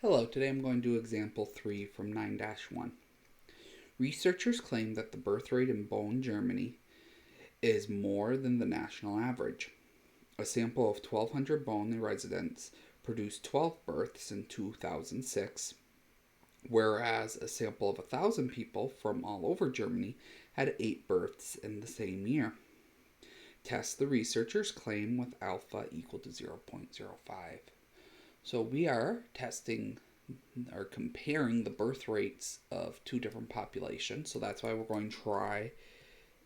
Hello, today I'm going to do example 3 from 9-1. Researchers claim that the birth rate in Bonn, Germany is more than the national average. A sample of 1,200 Bonn residents produced 12 births in 2006, whereas a sample of 1,000 people from all over Germany had 8 births in the same year. Test the researchers' claim with alpha equal to 0.05. So we are testing or comparing the birth rates of two different populations. So that's why we're going to try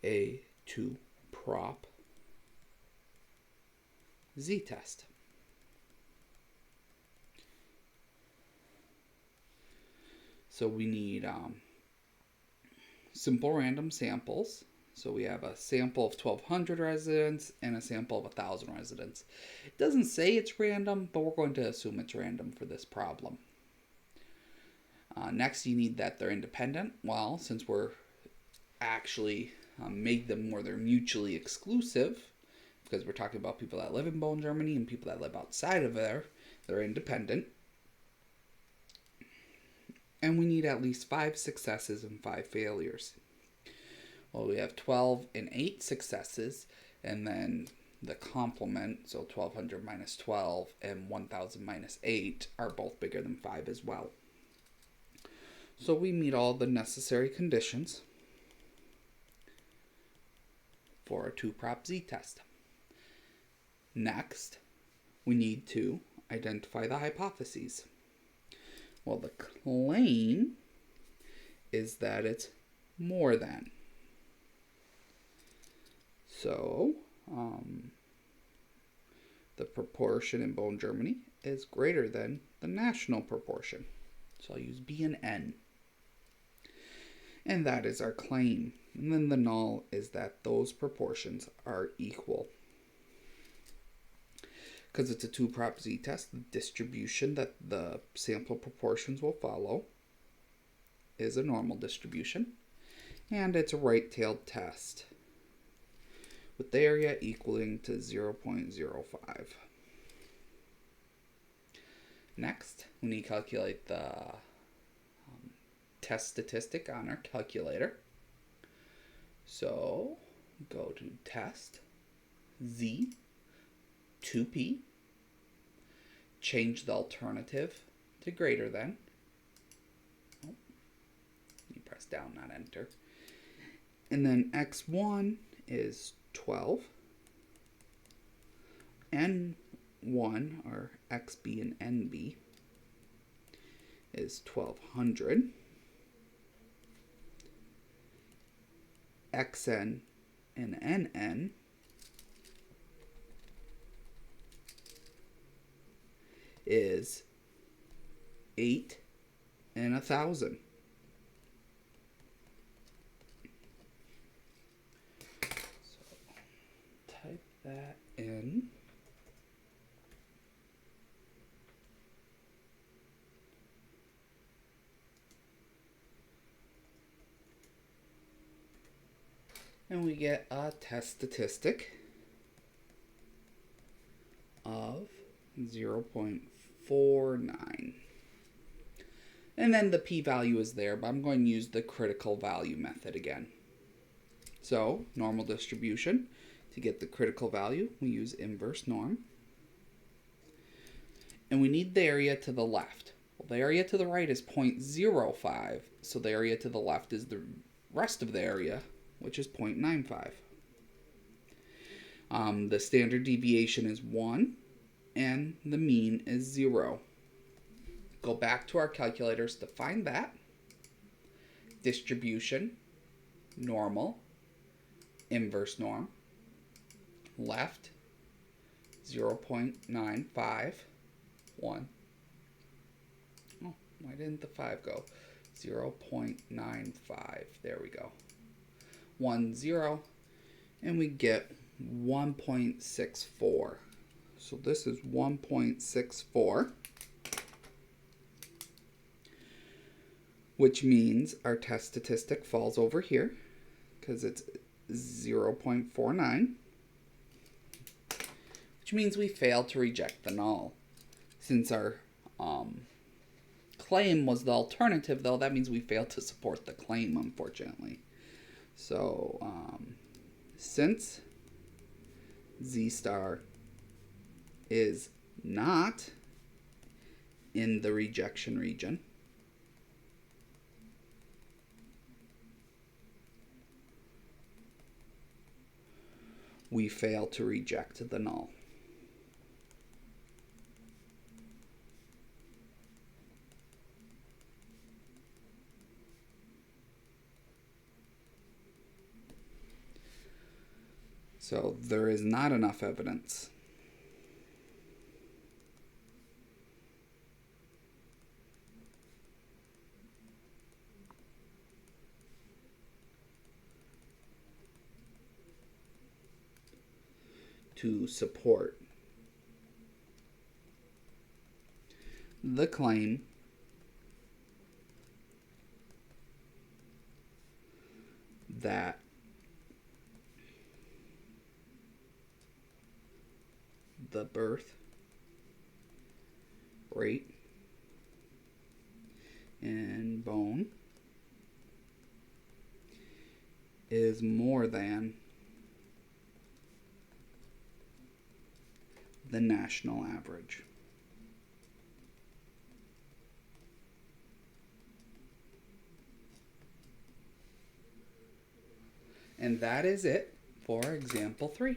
a two-prop z-test. So we need simple random samples. So we have a sample of 1,200 residents and a sample of 1,000 residents. It doesn't say it's random, but we're going to assume it's random for this problem. Next, you need that they're independent. Well, since we're actually made them where they're mutually exclusive, because we're talking about people that live in Bonn, Germany, and people that live outside of there, they're independent. And we need at least 5 successes and 5 failures. Well, we have 12 and 8 successes, and then the complement, so 1,200 minus 12 and 1,000 minus 8 are both bigger than 5 as well. So we meet all the necessary conditions for a two-prop z-test. Next, we need to identify the hypotheses. Well, the claim is that it's more than. So, the proportion in Bonn, Germany is greater than the national proportion. So I'll use B and N. And that is our claim. And then the null is that those proportions are equal. Because it's a two-prop z-test, the distribution that the sample proportions will follow is a normal distribution. And it's a right-tailed test with the area equaling to 0.05. Next, we need to calculate the test statistic on our calculator. So go to test z 2p, change the alternative to greater than. Oh, you press down, not enter. And then x1 is 12, n1 or xb and nb is 1,200. Xn and nn is 8 and 1,000. So type that in. And we get a test statistic of 0.49. And then the p-value is there, but I'm going to use the critical value method again. So, normal distribution. To get the critical value, we use inverse norm. And we need the area to the left. Well, the area to the right is 0.05, so the area to the left is the rest of the area, which is 0.95. The standard deviation is 1, and the mean is 0. Go back to our calculators to find that. Distribution, normal, inverse norm, left, 0.95, 1. Oh, why didn't the 5 go? 0.95, there we go. 1, 0, and we get 1.64. So this is 1.64, which means our test statistic falls over here because it's 0.49, which means we fail to reject the null since our claim was the alternative, though, that means we failed to support the claim, unfortunately. So, since Z star is not in the rejection region, we fail to reject the null. So there is not enough evidence to support the claim that the birth rate in bone is more than the national average. And that is it for example 3.